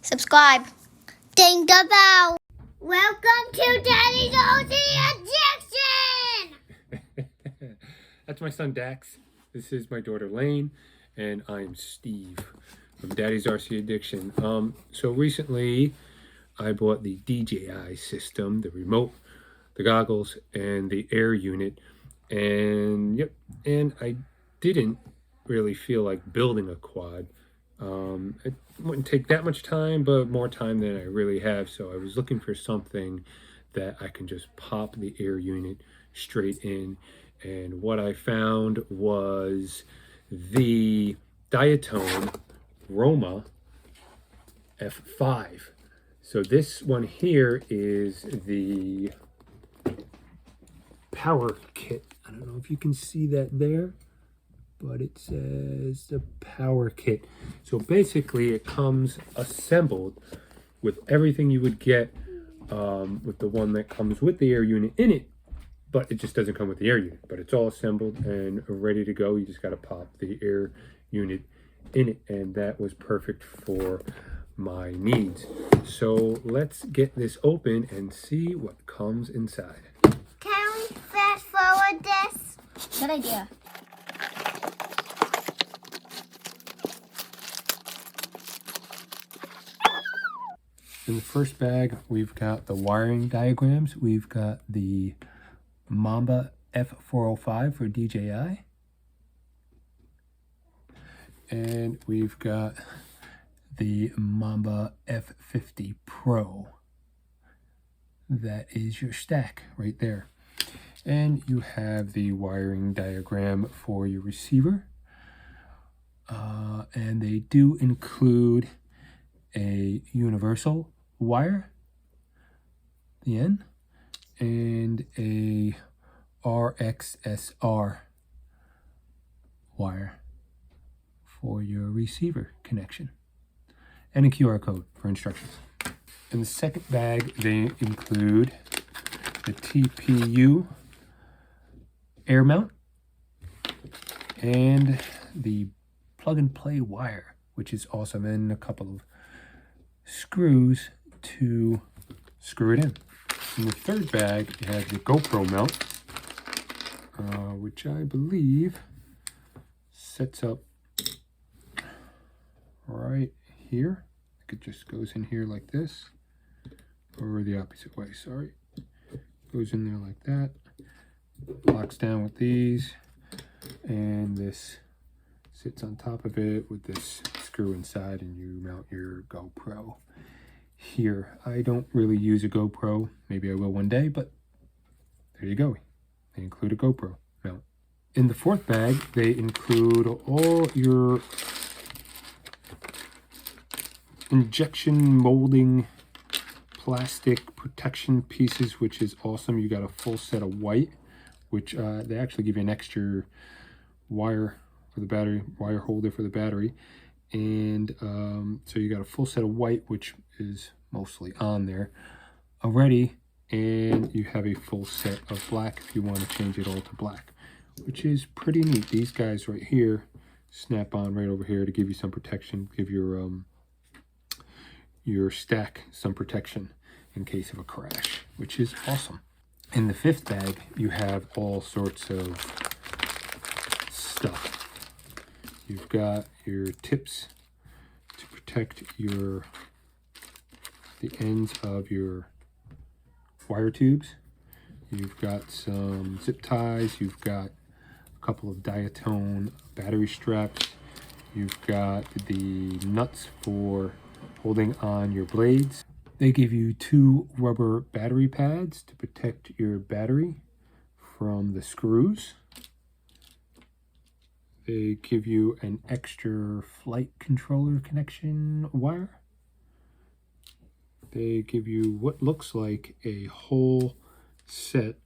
subscribe, ding the bell. Welcome to Daddy's OC Addiction! That's my son Dax. This is my daughter Lane, and I'm Steve from Daddy's RC Addiction. So recently I bought the DJI system, the remote, the goggles, and the Air Unit, and I didn't really feel like building a quad. It wouldn't take that much time, but more time than I really have. So I was looking for something that I can just pop the Air Unit straight in. And what I found was the Diatone ROMA F5. So this one here is the power kit. I don't know if you can see that there, but it says the power kit. So basically it comes assembled with everything you would get with the one that comes with the Air Unit in it, but it just doesn't come with the Air Unit. But it's all assembled and ready to go. You just got to pop the Air Unit in it, and that was perfect for my needs. So let's get this open and see what comes inside. Can we fast forward this? Good idea. In the first bag, we've got the wiring diagrams. We've got the Mamba F405 for DJI. And we've got the Mamba F50 Pro. That is your stack right there. And you have the wiring diagram for your receiver. And they do include a universal wire, the N, and a RXSR wire for your receiver connection, and a QR code for instructions. In the second bag, they include the TPU air mount and the plug and play wire, which is awesome, and a couple of screws to screw it in. In the third bag, you have the GoPro mount, which I believe sets up right here. It just goes in here like this, or the opposite way, sorry. Goes in there like that, locks down with these, and this sits on top of it with this screw inside, and you mount your GoPro here. I don't really use a GoPro. Maybe I will one day, but there you go. They include a GoPro mount. In the fourth bag, they include all your injection molding plastic protection pieces, which is awesome. You got a full set of white, which they actually give you an extra wire for the battery, wire holder for the battery. And so you got a full set of white, which is mostly on there already, and you have a full set of black if you want to change it all to black, which is pretty neat. These guys right here snap on right over here to give you some protection, give your stack some protection in case of a crash, which is awesome. In the fifth bag, you have all sorts of stuff. You've got your tips to protect the ends of your wire tubes. You've got some zip ties. You've got a couple of Diatone battery straps. You've got the nuts for holding on your blades. They give you 2 rubber battery pads to protect your battery from the screws. They give you an extra flight controller connection wire. They give you what looks like a whole set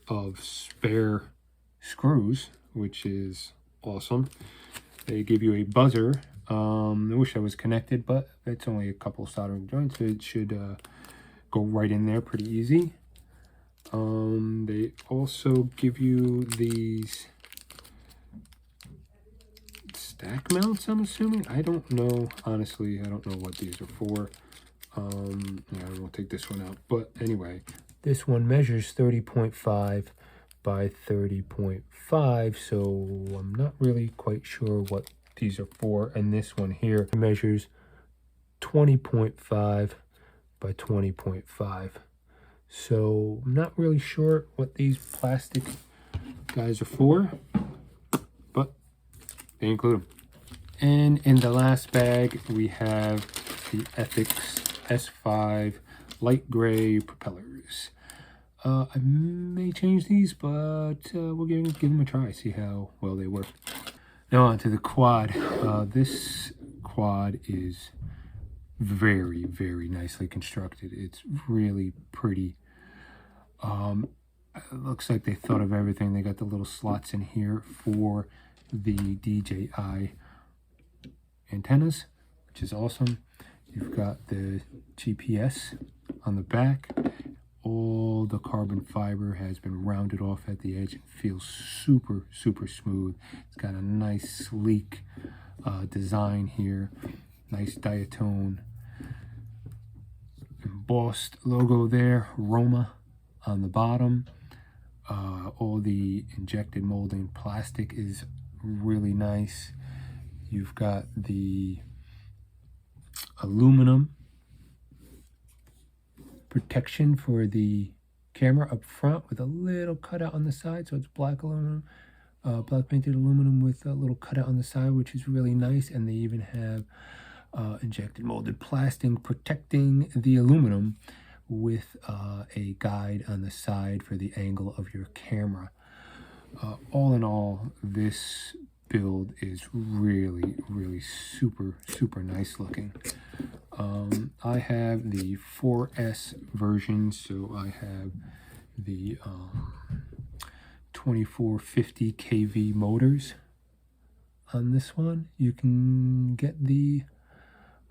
of spare screws, which is awesome. They give you a buzzer. I wish I was connected, but it's only a couple soldering joints, so it should go right in there pretty easy. They also give you these stack mounts, I'm assuming. I don't know. Honestly, I don't know what these are for. Yeah, I won't take this one out. But anyway, this one measures 30.5 by 30.5, so I'm not really quite sure what these are for. And this one here measures 20.5 by 20.5. So I'm not really sure what these plastic guys are for, but they include them. And in the last bag, we have the Ethics S5 light gray propellers. I may change these, but we're going to give them a try, see how well they work. Now on to the quad. This quad is very, very nicely constructed. It's really pretty. It looks like they thought of everything. They got the little slots in here for the DJI antennas, which is awesome. You've got the GPS on the back. All the carbon fiber has been rounded off at the edge. It feels super, super smooth. It's got a nice, sleek design here. Nice Diatone embossed logo there. ROMA on the bottom. All the injected molding plastic is really nice. You've got the aluminum protection for the camera up front with a little cutout on the side, so it's black aluminum, black painted aluminum with a little cutout on the side, which is really nice. And they even have injected molded plastic protecting the aluminum with a guide on the side for the angle of your camera. All in all, this build is really, really super, super nice looking. I have the 4S version, so I have the 2450 kV motors on this one. You can get the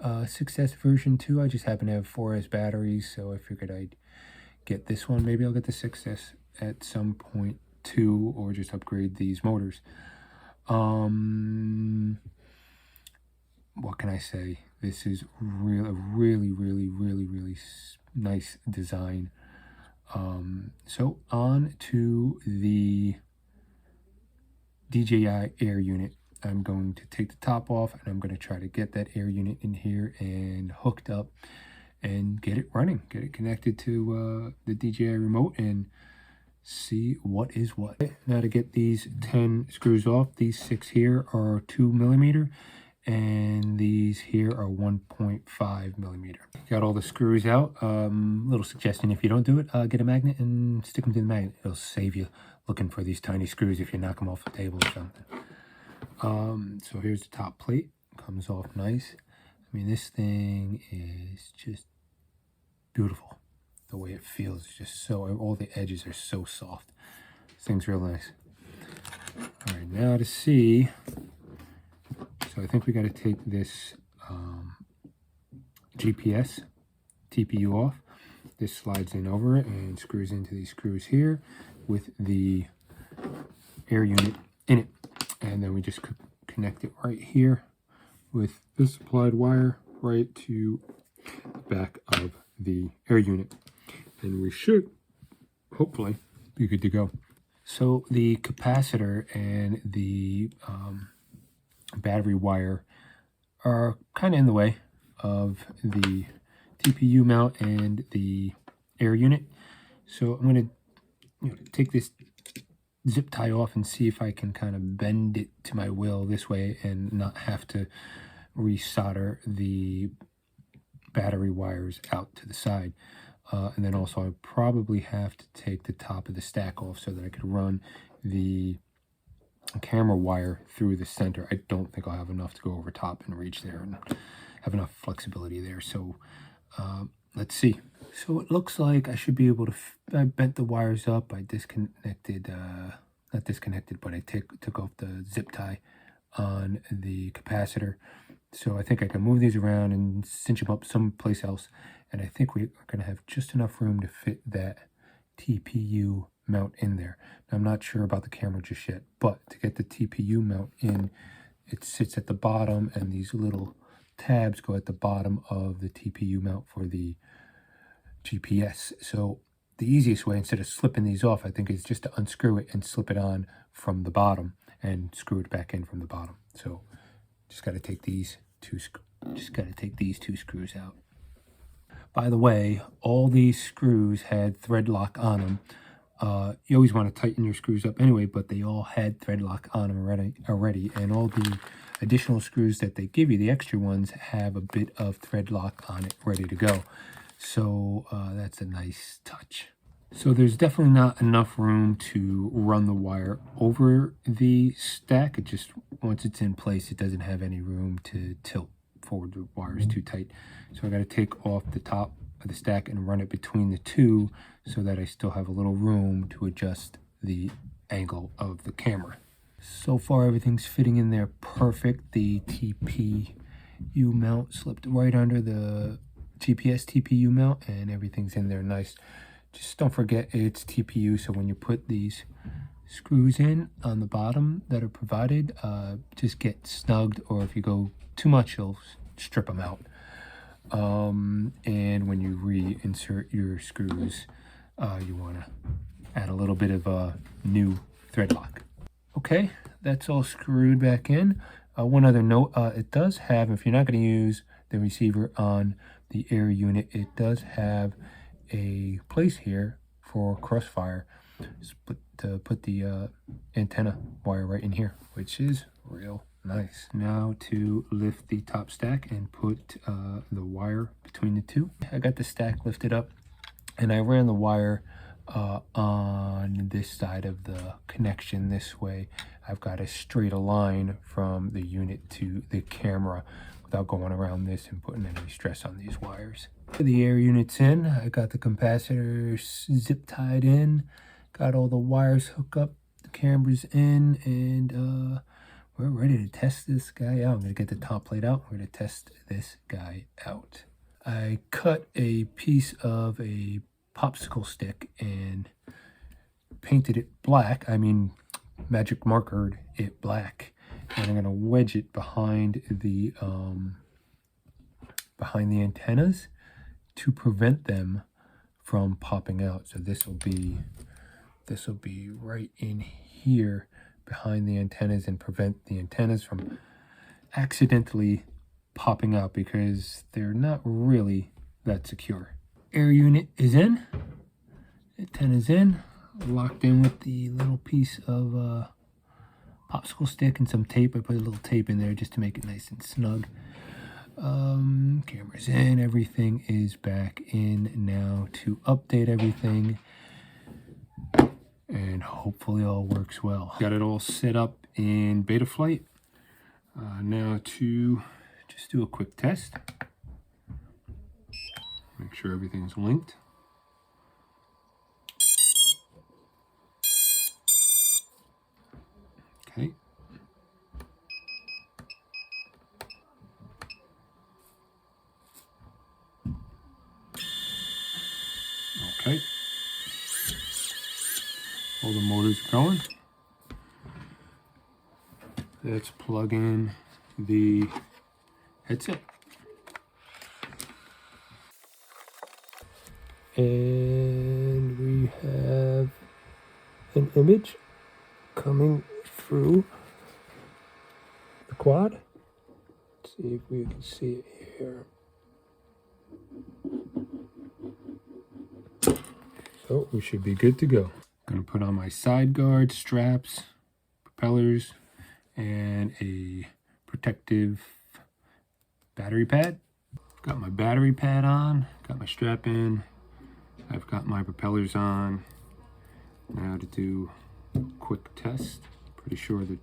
6S version too. I just happen to have 4S batteries, so I figured I'd get this one. Maybe I'll get the 6S at some point too, or just upgrade these motors. What can I say? This is really, really nice design. So on to the DJI Air Unit. I'm going to take the top off and I'm going to try to get that Air Unit in here and hooked up and get it running, get it connected to the DJI remote and see what is what. Now to get these 10 screws off, these 6 here are 2mm and these here are 1.5mm. Got all the screws out. Little suggestion, if you don't do it, get a magnet and stick them to the magnet. It'll save you looking for these tiny screws if you knock them off the table or something. So here's the top plate. Comes off nice. I mean, this thing is just beautiful. The way it feels is just so, all the edges are so soft. This thing's real nice. All right, now to see. So I think we got to take this GPS TPU off. This slides in over it and screws into these screws here with the Air Unit in it. And then we just connect it right here with this supplied wire right to the back of the Air Unit. And we should, hopefully, be good to go. So the capacitor and the battery wire are kind of in the way of the TPU mount and the Air Unit. So I'm going to take this zip tie off and see if I can kind of bend it to my will this way and not have to resolder the battery wires out to the side. And then also I probably have to take the top of the stack off so that I could run the camera wire through the center. I don't think I'll have enough to go over top and reach there and have enough flexibility there. So let's see. So it looks like I should be able to, I bent the wires up. I disconnected, not disconnected, but I took off the zip tie on the capacitor. So I think I can move these around and cinch them up someplace else. And I think we are going to have just enough room to fit that TPU mount in there. Now, I'm not sure about the camera just yet, but to get the TPU mount in, it sits at the bottom, and these little tabs go at the bottom of the TPU mount for the GPS. So the easiest way, instead of slipping these off, I think is just to unscrew it and slip it on from the bottom and screw it back in from the bottom. So just got to take these two screws out. By the way, all these screws had thread lock on them. You always want to tighten your screws up anyway, but they all had thread lock on them already, and all the additional screws that they give you, the extra ones, have a bit of thread lock on it ready to go. So that's a nice touch. So there's definitely not enough room to run the wire over the stack. It just, once it's in place, it doesn't have any room to tilt forward. The wire is too tight. So I got to take off the top of the stack and run it between the two so that I still have a little room to adjust the angle of the camera. So far everything's fitting in there perfect. The TPU mount slipped right under the GPS TPU mount, and everything's in there nice. Just don't forget it's TPU, so when you put these screws in on the bottom that are provided, just get snugged, or if you go too much, you'll strip them out. And when you reinsert your screws, you want to add a little bit of a new thread lock. Okay, that's all screwed back in. One other note, it does have, if you're not going to use the receiver on the Air Unit, it does have a place here for crossfire to put the antenna wire right in here, which is real nice. Now to lift the top stack and put the wire between the two. I got the stack lifted up, and I ran the wire on this side of the connection this way. I've got as straight a line from the unit to the camera without going around this and putting any stress on these wires. The Air Unit's in. I got the capacitors zip tied in, got all the wires hooked up, the camera's in, and we're ready to test this guy out. I'm going to get the top plate out. We're going to test this guy out. I cut a piece of a popsicle stick and painted it black. I mean, magic markered it black. And I'm going to wedge it behind the antennas to prevent them from popping out. So this will be right in here behind the antennas and prevent the antennas from accidentally popping out, because they're not really that secure. Air Unit is in, antenna's in, locked in with the little piece of popsicle stick and some tape. I put a little tape in there just to make it nice and snug. Camera's in, everything is back in now to update everything, and hopefully all works well. Got it all set up in Betaflight. Now to just do a quick test. Make sure everything's linked. Okay. Okay. All the motors are going. Let's plug in the headset. And we have an image coming through the quad. Let's see if we can see it here. So we should be good to go. Gonna put on my side guard straps, propellers, and a protective battery pad. Got my battery pad on, got my strap in, I've got my propellers on. Now to do a quick test. Pretty sure the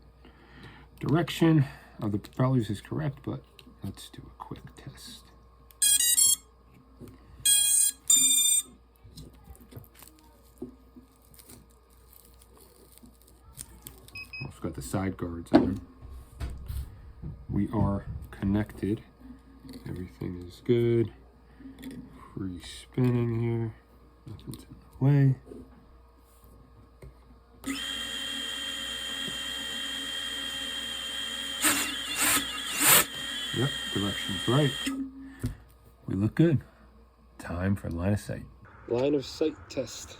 direction of the propellers is correct, but let's do a quick test. Also got the side guards on. We are connected. Everything is good. Free spinning here. Nothing's in the way. Yep, direction's right. We look good. Time for line of sight. Line of sight test.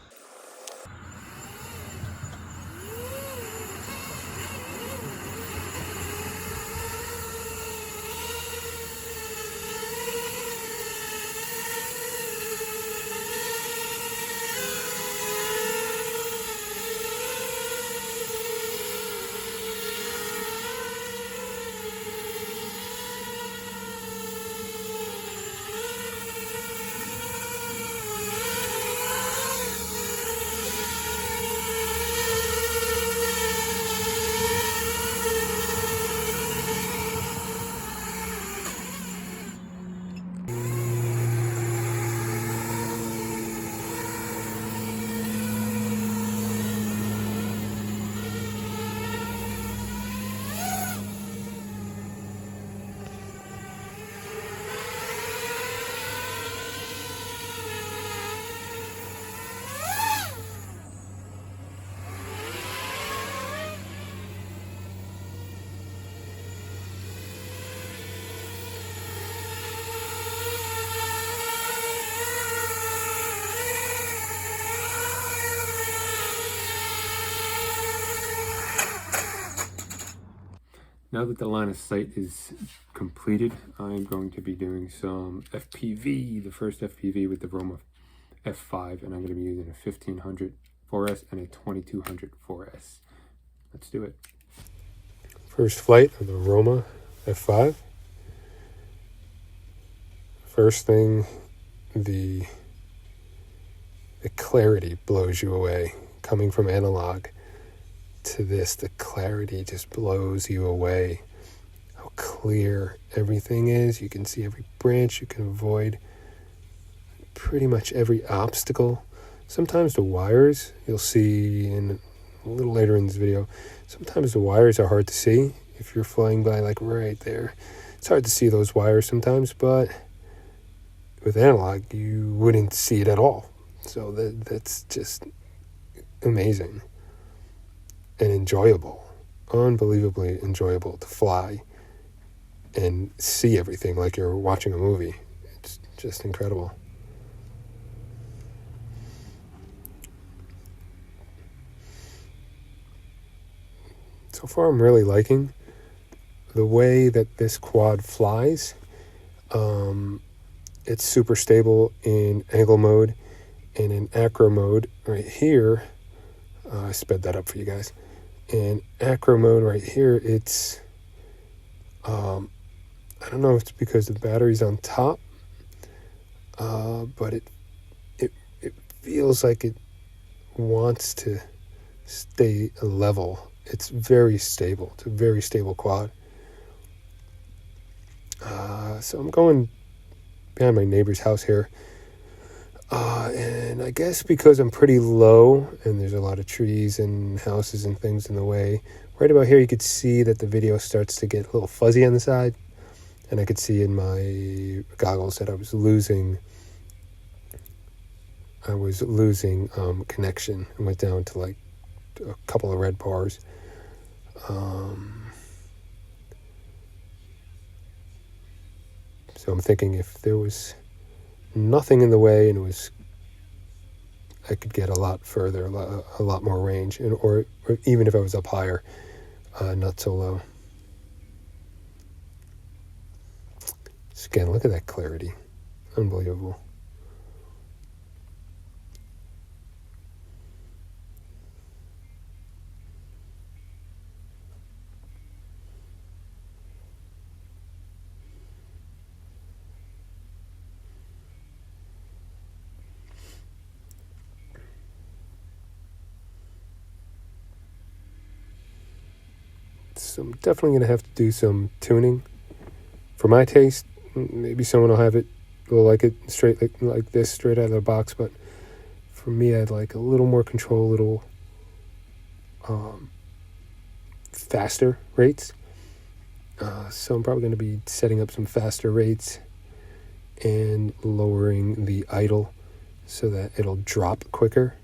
Now that the line of sight is completed, I'm going to be doing some FPV, the first FPV with the Roma F5, and I'm going to be using a 1500 4S and a 2200 4S. Let's do it. First flight of the Roma F5. First thing, the clarity blows you away. Coming from analog to this, the clarity just blows you away. How clear everything is. You can see every branch. You can avoid pretty much every obstacle. Sometimes the wires, you'll see in a little later in this video, sometimes the wires are hard to see. If you're flying by like right there, it's hard to see those wires sometimes, but with analog, you wouldn't see it at all. So that's just amazing and enjoyable, unbelievably enjoyable to fly and see everything like you're watching a movie. It's just incredible. So far, I'm really liking the way that this quad flies. It's super stable in angle mode and in acro mode right here. I sped that up for you guys. In acro mode right here, it's I don't know if it's because the battery's on top, but it feels like it wants to stay level. It's very stable. It's a very stable quad. So I'm going behind my neighbor's house here. And I guess because I'm pretty low and there's a lot of trees and houses and things in the way, right about here you could see that the video starts to get a little fuzzy on the side. And I could see in my goggles that I was losing connection. I went down to like a couple of red bars. So I'm thinking if there was nothing in the way and I could get a lot further, a lot more range, or even if I was up higher, not so low. So again, look at that clarity. Unbelievable. So I'm definitely going to have to do some tuning. For my taste, maybe someone will like it straight like this, straight out of the box, but for me, I'd like a little more control, a little faster rates. So I'm probably going to be setting up some faster rates and lowering the idle so that it'll drop quicker.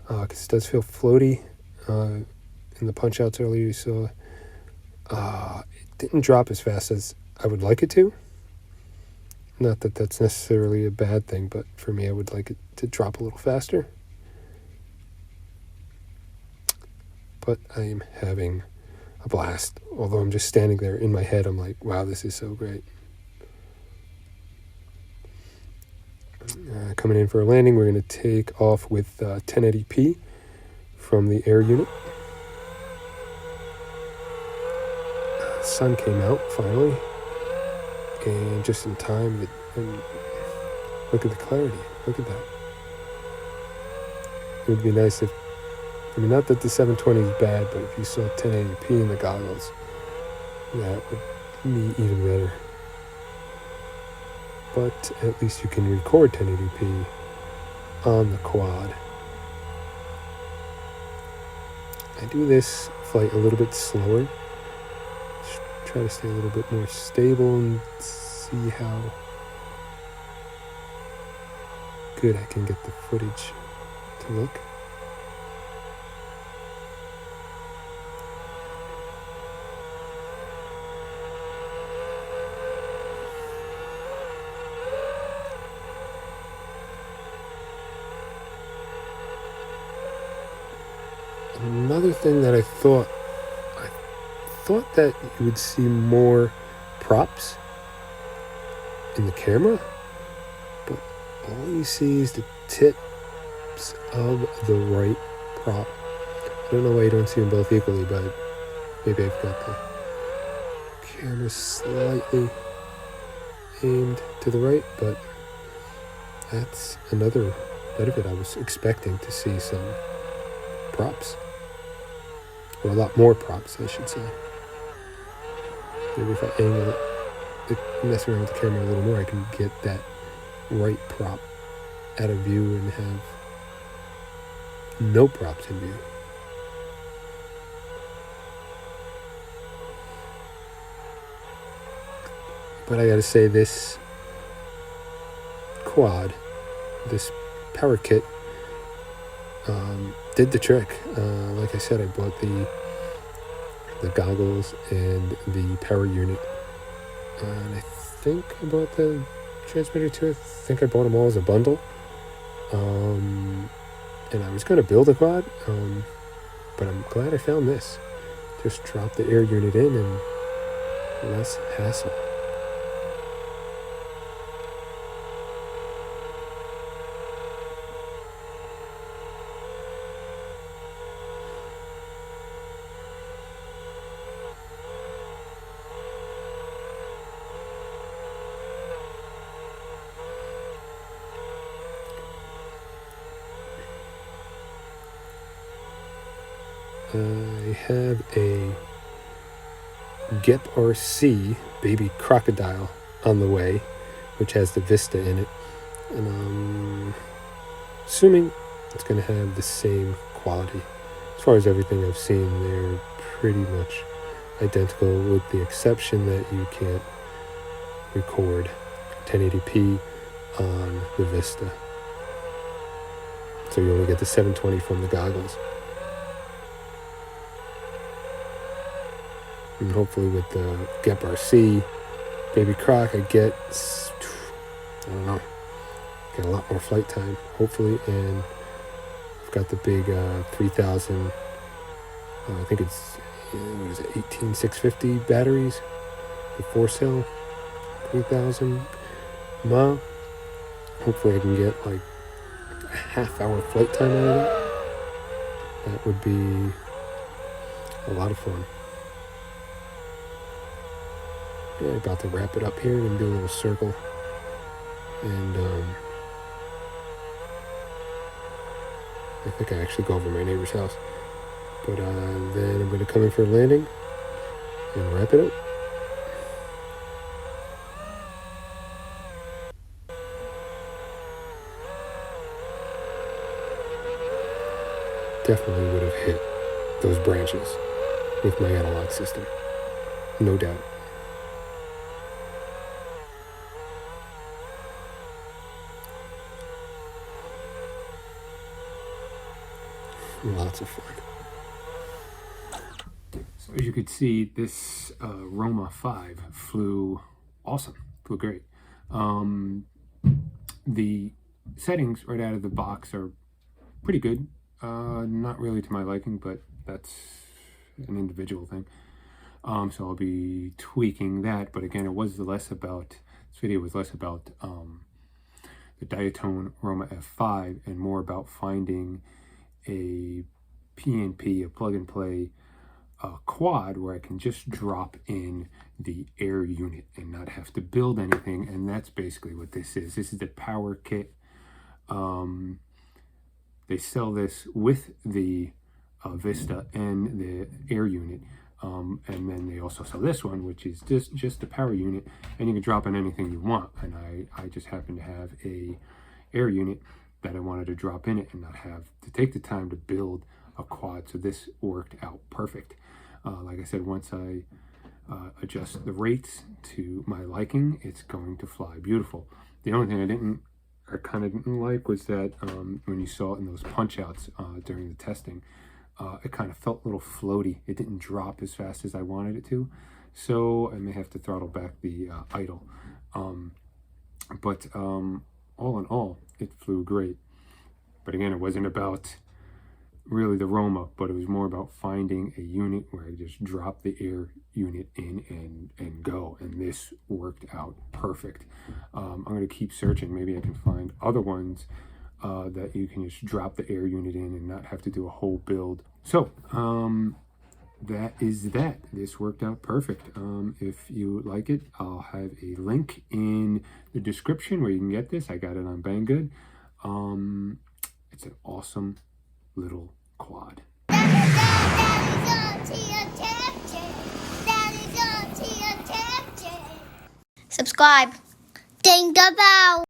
Because it does feel floaty. In the punch outs earlier you saw, it didn't drop as fast as I would like it to. Not that that's necessarily a bad thing, but for me, I would like it to drop a little faster. But I am having a blast. Although I'm just standing there in my head, I'm like, wow, this is so great. Coming in for a landing, we're going to take off with 1080p from the Air Unit. The sun came out finally, and just in time. And look at the clarity. Look at that. It would be nice if, I mean, not that the 720 is bad, but if you saw 1080p in the goggles, that would be even better. But at least you can record 1080p on the quad. I do this flight a little bit slower. Just try to stay a little bit more stable and see how good I can get the footage to look. Another thing that I thought that you would see more props in the camera, but all you see is the tips of the right prop. I don't know why you don't see them both equally, but maybe I've got the camera slightly aimed to the right, but that's another benefit. I was expecting to see some props. Or a lot more props, I should say. Maybe if I angle it, mess around with the camera a little more, I can get that right prop out of view and have no props in view. But I gotta say, this quad, this power kit, did the trick. Like I said, I bought the goggles and the power unit, and I think I bought the transmitter too. I think I bought them all as a bundle. And I was going to build a quad, but I'm glad I found this. Just drop the Air Unit in and less hassle. I have a Gep RC baby crocodile on the way, which has the Vista in it, and I'm assuming it's going to have the same quality. As far as everything I've seen, they're pretty much identical, with the exception that you can't record 1080p on the Vista, so you only get the 720 from the goggles. And hopefully with the Gep RC Baby Croc, I get a lot more flight time, hopefully. And I've got the big 3000, I think it's, 18650 batteries, the 4-cell, 3000 mile. Hopefully I can get like a half-hour flight time out of that. That would be a lot of fun. Yeah, about to wrap it up here and do a little circle, and I think I actually go over my neighbor's house, but then I'm going to come in for a landing and wrap it up. Definitely would have hit those branches with my analog system, no doubt. Lots of fun. So as you could see, this Roma 5 flew awesome. Flew great. The settings right out of the box are pretty good. Not really to my liking, but that's an individual thing. So I'll be tweaking that. But again, this video was less about the Diatone ROMA F5 and more about finding a PNP, a plug and play quad where I can just drop in the Air Unit and not have to build anything. And that's basically what this is. This is the power kit. They sell this with the Vista and the Air Unit. And then they also sell this one, which is just the power unit, and you can drop in anything you want. And I just happen to have a Air Unit that I wanted to drop in it and not have to take the time to build a quad. So this worked out perfect. Like I said, once I adjust the rates to my liking, it's going to fly beautiful. The only thing I kind of didn't like was that when you saw it in those punch outs during the testing, it kind of felt a little floaty. It didn't drop as fast as I wanted it to. So I may have to throttle back the idle. But all in all, it flew great. But again, it wasn't about really the Roma, but it was more about finding a unit where I just drop the Air Unit in and go. And this worked out perfect. I'm going to keep searching. Maybe I can find other ones that you can just drop the Air Unit in and not have to do a whole build. So that is that. This worked out perfect. If you like it, I'll have a link in the description where you can get this. I got it on Banggood. It's an awesome little quad. Subscribe. Ding the bell.